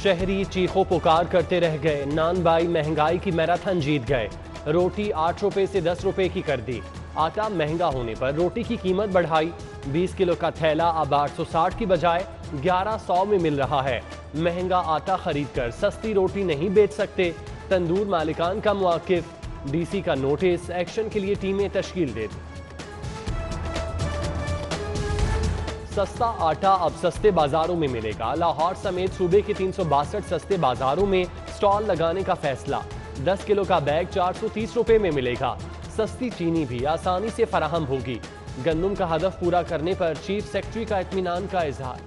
شہری چیخو پکار کرتے رہ گئے، نان بائی مہنگائی کی میراتھن جیت گئے، روٹی 8 روپے سے 10 روپے کی کر دی، آٹا مہنگا ہونے پر روٹی کی قیمت بڑھائی، 20 کلو کا تھیلا اب 860 کی بجائے 1100 میں مل رہا ہے، مہنگا آٹا خرید کر سستی روٹی نہیں بیچ سکتے، تندور مالکان کا موقف، ڈی سی کا نوٹس، ایکشن کے لیے ٹیمیں تشکیل دے دی۔ سستا آٹا اب سستے بازاروں میں ملے گا، لاہور سمیت صوبے کے 362 سستے بازاروں میں سٹال لگانے کا فیصلہ، 10 کلو کا بیگ 430 روپے میں ملے گا، سستی چینی بھی آسانی سے فراہم ہوگی، گندم کا ہدف پورا کرنے پر چیف سیکرٹری کا اطمینان کا اظہار۔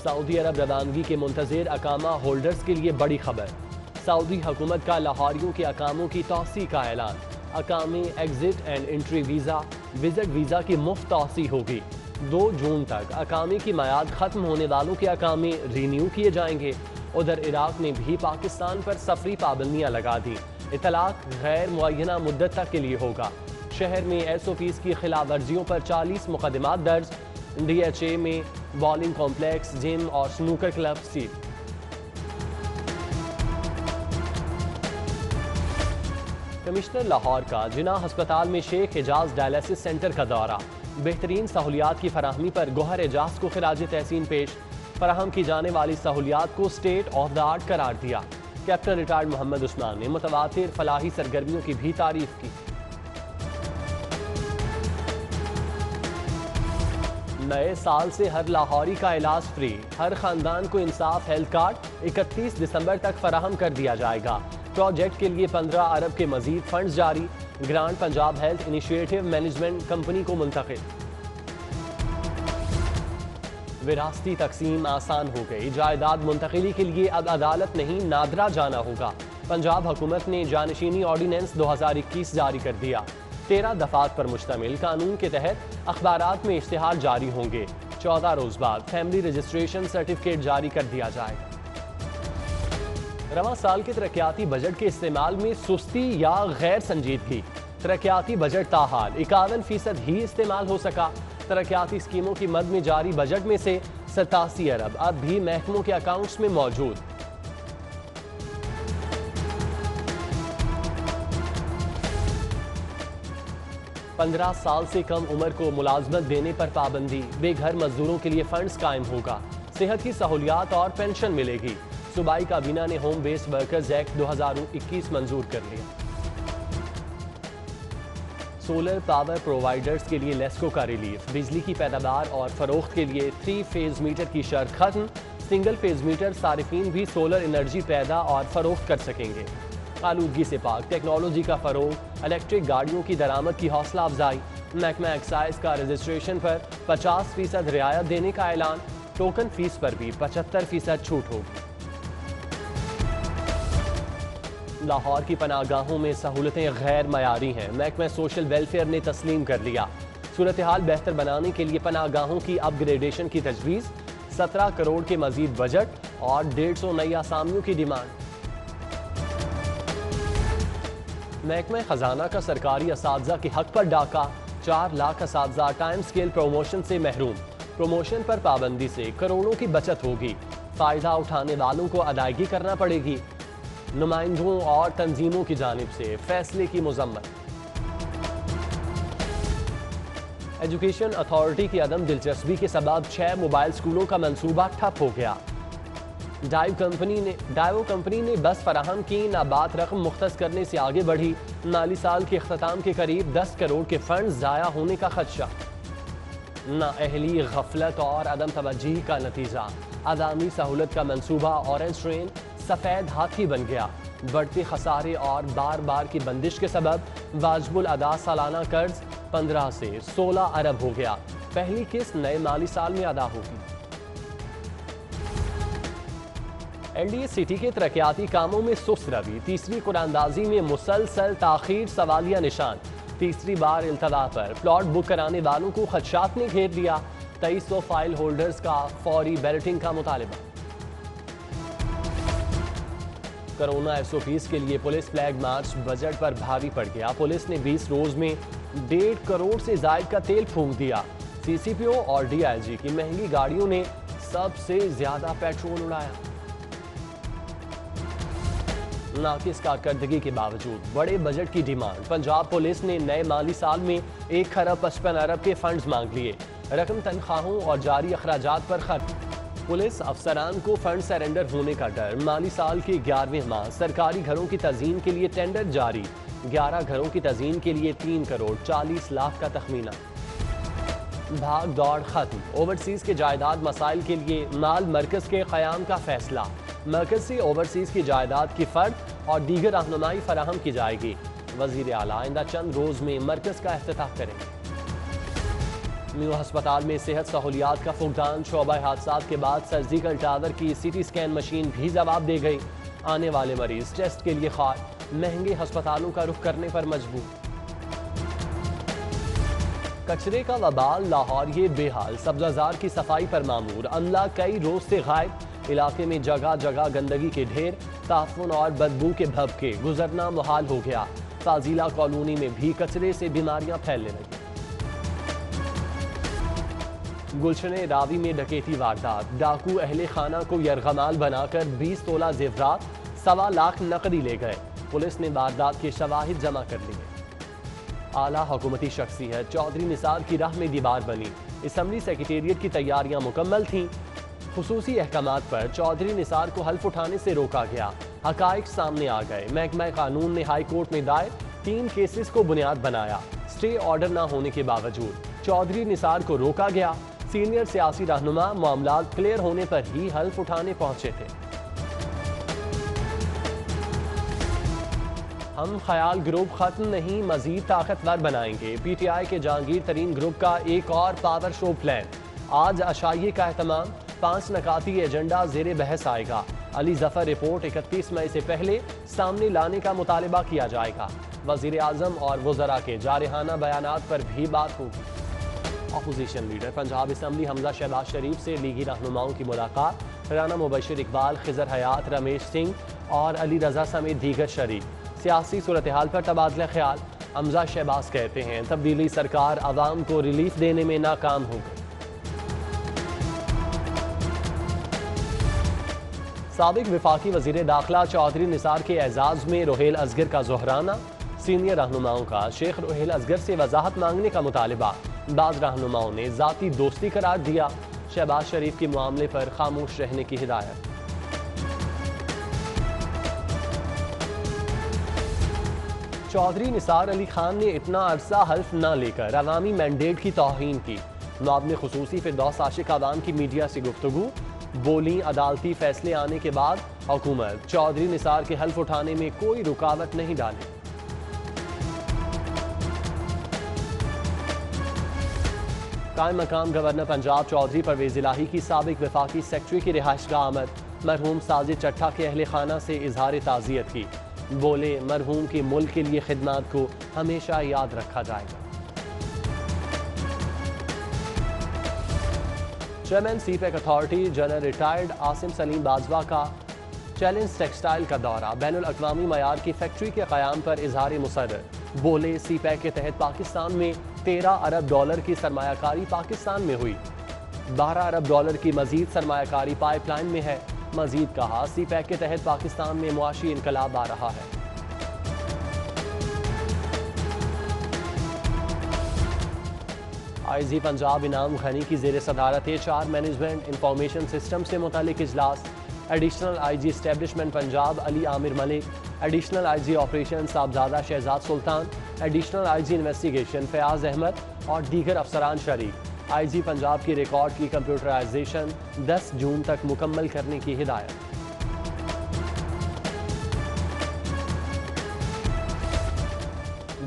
سعودی عرب روانگی کے منتظر اقامہ ہولڈرز کے لیے بڑی خبر، سعودی حکومت کا لاہوریوں کے اقاموں کی توسیع کا اعلان، اقامے exit and entry visa, visit visa کی مفت توسیع ہوگی، 2 جون تک اقامے کی میعاد ختم ہونے والوں کے اقامے رینیو کیے جائیں گے۔ ادھر عراق نے بھی پاکستان پر سفری پابندیاں لگا دی، اطلاق غیر معینہ مدت تک کے لیے ہوگا، شہر میں SOPs کی خلاف ورزیوں پر 40 مقدمات درج، DHA میں بالنگ کمپلیکس، جم اور snooker club cell. Commissioner Lahore کا جناح ہسپتال میں شیخ اعجاز ڈائلیسس سینٹر کا دورہ، بہترین سہولیات کی فراہمی پر گوہر اعجاز کو خراج تحسین پیش، فراہم کی جانے والی سہولیات کو اسٹیٹ آف دا آرٹ قرار دیا، کیپٹن ریٹائرڈ محمد عثمان نے متواتر فلاحی سرگرمیوں کی بھی تعریف کی۔ نئے سال سے ہر لاہوری کا علاج فری، ہر خاندان کو انصاف ہیلتھ کارڈ 31 دسمبر تک فراہم کر دیا جائے گا، پروجیکٹ کے لیے 15 ارب کے مزید فنڈز جاری، grant Punjab health initiative management company کو منتقل۔ وراثتی تقسیم آسان ہو گئی، جائیداد منتقلی کے لیے اب عدالت نہیں نادرا جانا ہوگا، پنجاب حکومت نے جانشینی آرڈیننس 2021 جاری کر دیا، 13 دفعات پر مشتمل قانون کے تحت اخبارات میں اشتہار جاری ہوں گے، 14 روز بعد فیملی رجسٹریشن سرٹیفکیٹ جاری کر دیا جائے گا۔ رواں سال کے ترقیاتی بجٹ کے استعمال میں سستی یا غیر سنجیدگی، ترقیاتی بجٹ تاحال 51% ہی استعمال ہو سکا، ترقیاتی اسکیموں کی مد میں جاری بجٹ میں سے 87 ارب اب بھی محکموں کے اکاؤنٹس میں موجود۔ پندرہ سال سے کم عمر کو ملازمت دینے پر پابندی، بے گھر مزدوروں کے لیے فنڈز قائم ہوگا، صحت کی سہولیات اور پینشن ملے گی، صوبائی کابینہ نے ہوم بیسڈ ورکرز ایکٹ 2021 منظور کر لیا۔ سولر پاور پرووائیڈرز کے لیے لیسکو کا ریلیف، بجلی کی پیداوار اور فروخت کے لیے 3 فیز میٹر کی شرط ختم، سنگل فیز میٹر صارفین بھی سولر انرجی پیدا اور فروخت کر سکیں گے۔ آلودگی سے پاک ٹیکنالوجی کا فروغ، الیکٹرک گاڑیوں کی درآمد کی حوصلہ افزائی، محکمہ ایکسائز کا رجسٹریشن پر 50% رعایت دینے کا اعلان، ٹوکن فیس پر بھی 75% چھوٹ ہوگی۔ لاہور کی پناہ گاہوں میں سہولتیں غیر معیاری ہیں، محکمہ سوشل ویلفیئر نے تسلیم کر لیا، صورتحال بہتر بنانے کے لیے پناہ گاہوں کی اپ گریڈیشن کی تجویز، 17 کروڑ کے مزید بجٹ اور 150 نئی آسامیوں کی ڈیمانڈ۔ محکمہ خزانہ کا سرکاری اساتذہ کے حق پر ڈاکہ، 4 لاکھ اساتذہ ٹائم سکیل پروموشن سے محروم، پروموشن پر پابندی سے کروڑوں کی بچت ہوگی، فائدہ اٹھانے والوں کو ادائیگی کرنا پڑے گی، نمائندوں اور تنظیموں کی جانب سے فیصلے کی مذمت۔ ایجوکیشن اتھارٹی کی عدم دلچسپی کے سبب 6 موبائل اسکولوں کا منصوبہ ٹھپ ہو گیا، ڈائیو کمپنی نے بس فراہم کی، نابات رقم مختص کرنے سے آگے بڑھی، مالی سال کے اختتام کے قریب 10 کروڑ کے فنڈ ضائع ہونے کا خدشہ، نااہلی، غفلت اور عدم توجہی کا نتیجہ، عوامی سہولت کا منصوبہ اورنج ٹرین سفید ہاتھی بن گیا، بڑھتے خسارے اور بار بار کی بندش کے سبب واجب الادا سالانہ قرض 15 سے 16 ارب ہو گیا، پہلی قسط نئے مالی سال میں ادا ہوگی۔ LDA سٹی کے ترقیاتی کاموں میں سست روی، تیسری قراردادی میں مسلسل تاخیر سوالیہ نشان، تیسری بار التوا پر پلاٹ بک کرانے والوں کو خدشات نے گھیر لیا، 2300 فائل ہولڈرز کا فوری بیلٹنگ کا مطالبہ۔ کرونا SOPs کے لیے پولیس فلیگ مارچ بجٹ پر بھاری پڑ گیا، پولیس نے 20 روز میں 1.5 کروڑ سے زائد کا تیل پھونک دیا، سی سی پی او اور ڈی آئی جی کی مہنگی گاڑیوں نے سب سے زیادہ پیٹرول اڑایا۔ ناقص کارکردگی کے باوجود بڑے بجٹ کی ڈیمانڈ، پنجاب پولیس نے نئے مالی سال میں 1.55 کے فنڈز مانگ لیے، رقم تنخواہوں اور جاری اخراجات پر خرچ۔ پولیس افسران کو فنڈ سرنڈر ہونے کا ڈر، مالی سال کے 11ویں ماہ سرکاری گھروں کی تزئین کے لیے ٹینڈر جاری، 11 گھروں کی تزئین کے لیے 3 کروڑ 40 لاکھ کا تخمینہ۔ بھاگ دوڑ ختم، اوورسیز کے جائیداد مسائل کے لیے مال مرکز کے قیام کا فیصلہ، مرکز سے اوورسیز کی جائیداد کی فرد اور دیگر رہنمائی فراہم کی جائے گی، وزیر اعلیٰ آئندہ چند روز میں مرکز کا افتتاح کریں گے۔ نیو ہسپتال میں صحت سہولیات کا فقدان، شعبہ حادثات کے بعد سرجیکل ٹاور کی سی ٹی اسکین مشین بھی جواب دے گئی، آنے والے مریض ٹیسٹ کے لیے خوار، مہنگے ہسپتالوں کا رخ کرنے پر مجبور۔ کچرے کا وبال، لاہور یہ بے حال، سبزہ کی صفائی پر مامور، عملہ کئی روز سے غائب، علاقے میں جگہ جگہ گندگی کے ڈھیر، تعفن اور بدبو کے بھبکے، گزرنا محال ہو گیا، فاضلہ کالونی میں بھی کچرے سے بیماریاں پھیلنے لگیں۔ گلشن راوی میں ڈکیتی واردات، ڈاکو اہل خانہ کو یرغمال بنا کر 20 تولہ زیورات، 1.25 لاکھ نقدی لے گئے، پولیس نے واردات کے شواہد جمع کر لیے۔ اعلیٰ حکومتی شخصیت، چودھری نثار کی راہ میں دیوار بنی، اسمبلی سیکریٹریٹ کی تیاریاں مکمل تھیں، خصوصی احکامات پر چودھری نثار کو حلف اٹھانے سے روکا گیا، حقائق سامنے آ گئے، محکمہ قانون نے ہائی کورٹ میں دائر 3 کیسز کو بنیاد بنایا، سٹے آرڈر نہ ہونے کے باوجود چودھری نثار کو روکا گیا، سینئر سیاسی رہنما معاملات کلیئر ہونے پر ہی حلف اٹھانے پہنچے تھے۔ ہم خیال گروپ ختم نہیں، مزید طاقتور بنائیں گے، پی ٹی آئی کے جہانگیر ترین گروپ کا ایک اور پاور شو پلان، آج عشائیے کا اہتمام، 5 نکاتی ایجنڈا زیر بحث آئے گا، علی ظفر رپورٹ 31 مئی سے پہلے سامنے لانے کا مطالبہ کیا جائے گا، وزیر اعظم اور وزراء کے جارحانہ بیانات پر بھی بات ہوگی۔ اپوزیشن لیڈر پنجاب اسمبلی حمزہ شہباز شریف سے لیگی رہنماؤں کی ملاقات، رانا مبشر اقبال، خضر حیات، رمیش سنگھ اور علی رضا سمیت دیگر شریک، سیاسی صورتحال پر تبادلہ خیال، حمزہ شہباز کہتے ہیں تبدیلی سرکار عوام کو ریلیف دینے میں ناکام ہو گئی۔ سابق وفاقی وزیر داخلہ چودھری نثار کے اعزاز میں روہیل اصغر کا ظہرانہ، سینئر رہنماؤں کا شیخ روہیل اصغر سے وضاحت مانگنے کا مطالبہ، بعض رہنماؤں نے ذاتی دوستی قرار دیا، شہباز شریف کے معاملے پر خاموش رہنے کی ہدایت۔ چودھری نثار علی خان نے اتنا عرصہ حلف نہ لے کر عوامی مینڈیٹ کی توہین کی، معاون خصوصی فردوس عاشق عوام کی میڈیا سے گفتگو، بولیں عدالتی فیصلے آنے کے بعد حکومت چودھری نثار کے حلف اٹھانے میں کوئی رکاوٹ نہیں ڈالے۔ قائم مقام گورنر پنجاب چودھری پرویز الہی کی سابق وفاقی سیکرٹری کی رہائش گاہ آمد، مرحوم ساجد چٹھا کے اہل خانہ سے اظہار تعزیت کی، بولے مرحوم کے ملک کے لیے خدمات کو ہمیشہ یاد رکھا جائے گا۔ Chairman CPEC authority general retired Asim Saleem Bajwa کا چیلنج ٹیکسٹائل کا دورہ، بین الاقوامی معیار کی فیکٹری کے قیام پر اظہار مسرت، بولے سی پیک کے تحت پاکستان میں 13 ارب ڈالر کی سرمایہ کاری پاکستان میں ہوئی، 12 ارب ڈالر کی مزید سرمایہ کاری پائپ لائن میں ہے، مزید کہا سی پیک کے تحت پاکستان میں معاشی انقلاب آ رہا ہے۔ آئی جی پنجاب انعام غنی کی زیر صدارت HR مینجمنٹ انفارمیشن سسٹم سے متعلق اجلاس، additional I G establishment Punjab Ali Amir Malik, additional I G operation Sahibzada Shahzad Sultan, additional I G investigation Fayyaz Ahmed اور دیگر افسران شریک، آئی جی پنجاب کی ریکارڈ کی کمپیوٹرائزیشن 10 جون تک مکمل کرنے کی ہدایت۔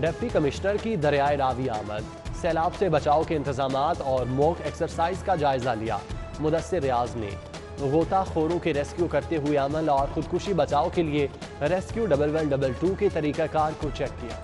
ڈپٹی کمشنر کی دریائے راوی آمد، سیلاب سے بچاؤ کے انتظامات اور موک ایکسرسائز کا جائزہ لیا، مدثر ریاض نے غوطہ خوروں کے ریسکیو کرتے ہوئے عمل اور خودکشی بچاؤ کے لیے ریسکیو 1122 کے طریقہ کار کو چیک کیا۔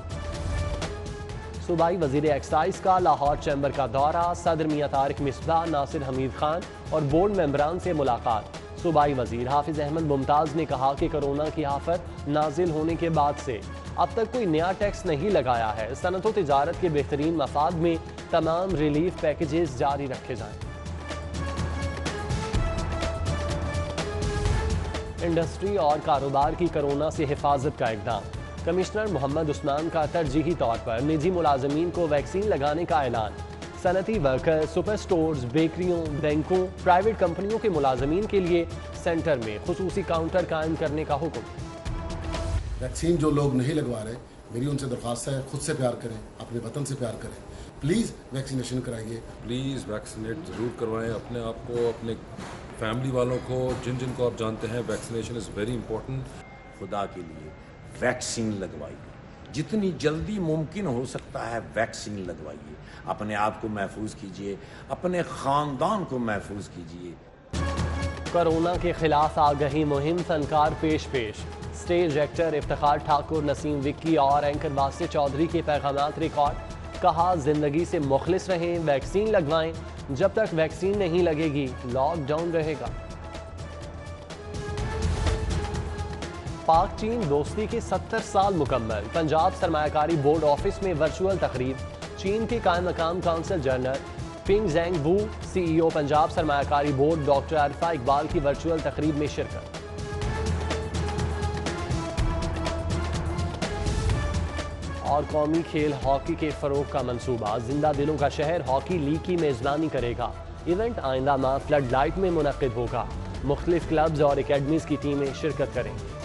صوبائی وزیر ایکسائز کا لاہور چیمبر کا دورہ، صدر میاں طارق مصباح، ناصر حمید خان اور بورڈ ممبران سے ملاقات، صوبائی وزیر حافظ احمد ممتاز نے کہا کہ کرونا کی آفت نازل ہونے کے بعد سے اب تک کوئی نیا ٹیکس نہیں لگایا ہے۔ صنعت و تجارت کے بہترین مفاد میں تمام ریلیف پیکیجز جاری رکھے جائیں۔ انڈسٹری اور کاروبار کی کرونا سے حفاظت کا اقدام۔ کمشنر محمد عثمان کا ترجیحی طور پر نجی ملازمین کو ویکسین لگانے کا اعلان۔ صنعتی ورکر، سپر سٹورز، بیکریوں، بینکوں، پرائیویٹ کمپنیوں کے ملازمین کے لیے سینٹر میں خصوصی کاؤنٹر قائم کرنے کا حکم۔ ویکسین جو لوگ نہیں لگوا رہے، میری ان سے درخواست ہے خود سے پیار کریں، اپنے وطن سے پیار کریں، پلیز ویکسینیشن کرائیے۔ پلیز ویکسینیٹ ضرور کروائیں اپنے آپ کو، اپنے فیملی والوں کو، جن کو آپ جانتے ہیں۔ Vaccination is very important. خدا کے لیے ویکسین لگوائیے، جتنی جلدی ممکن ہو سکتا ہے ویکسین لگوائیے، اپنے آپ کو محفوظ کیجیے، اپنے خاندان کو محفوظ کیجیے۔ کورونا کے خلاف آگہی مہم فنکار پیش اسٹیج ایکٹر افتخار ٹھاکر، نسیم وکی اور اینکر واسطے چودھری کے پیغامات ریکارڈ۔ کہا زندگی سے مخلص رہیں، ویکسین لگوائیں، جب تک ویکسین نہیں لگے گی لاک ڈاؤن رہے گا۔ پاک چین دوستی کے 70 سال مکمل۔ پنجاب سرمایہ کاری بورڈ آفس میں ورچوئل تقریب۔ چین کے قائم مقام کونسل جنرل پنگ زینگ وو، سی ای او پنجاب سرمایہ کاری بورڈ ڈاکٹر عارفہ اقبال کی ورچوئل تقریب میں شرکت۔ اور قومی کھیل ہاکی کے فروغ کا منصوبہ۔ زندہ دلوں کا شہر ہاکی لیگ کی میزبانی کرے گا۔ ایونٹ آئندہ ماہ فلڈ لائٹ میں منعقد ہوگا۔ مختلف کلبز اور اکیڈمیز کی ٹیمیں شرکت کریں۔